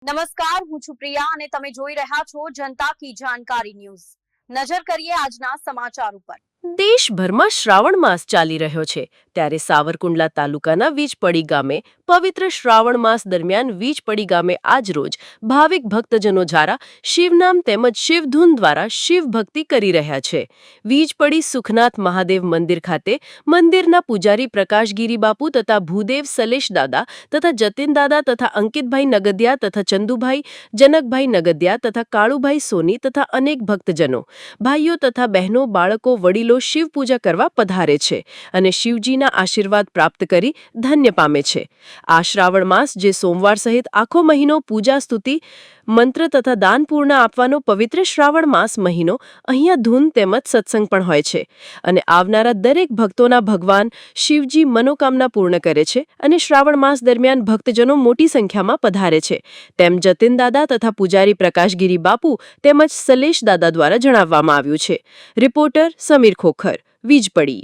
નમસ્કાર, હું છું પ્રિયા અને તમે જોઈ રહ્યા છો જનતા કી જાણકારી ન્યૂઝ। નજર કરીએ આજના સમાચાર ઉપર। દેશભરમાં શ્રાવણ માસ ચાલી રહ્યો છે ત્યારે સાવરકુંડલા તાલુકાના વીજપડી ગામે પવિત્ર શ્રાવણ માસ દરમિયાન વીજપડી ગામે આજરોજ ભાવિક ભક્તજનો દ્વારા શિવનામ તેમજ શિવધૂન દ્વારા શિવ ભક્તિ કરી રહ્યા છે। વીજપડી સુખનાથ મહાદેવ મંદિર ખાતે મંદિરના પૂજારી પ્રકાશગીરી બાપુ તથા ભૂદેવ સલેશ દાદા તથા જતીન દાદા તથા અંકિતભાઈ નગદિયા તથા ચંદુભાઈ જનકભાઈ નગદિયા તથા કાળુભાઈ સોની તથા અનેક ભક્તજનો ભાઈઓ તથા બહેનો બાળકો વડીલો શિવ પૂજા કરવા પધારે છે અને શિવજીના આશીર્વાદ પ્રાપ્ત કરી ધન્ય પામે છે। આ શ્રાવણ માસ જે સોમવાર સહિત આખો મહિનો પૂજા સ્તુતિ મંત્ર તથા દાન પૂર્ણ આપવાનો પવિત્ર શ્રાવણ માસ મહિનો અહીંયા ધૂન તેમજ સત્સંગ પણ હોય છે અને આવનારા દરેક ભક્તોના ભગવાન શિવજી મનોકામના પૂર્ણ કરે છે અને શ્રાવણ માસ દરમિયાન ભક્તજનો મોટી સંખ્યામાં પધારે છે તેમ જતીન દાદા તથા પૂજારી પ્રકાશગીરી બાપુ તેમજ સલેશ દાદા દ્વારા જણાવવામાં આવ્યું છે। રિપોર્ટર સમીર ખોખર, વીજપડી।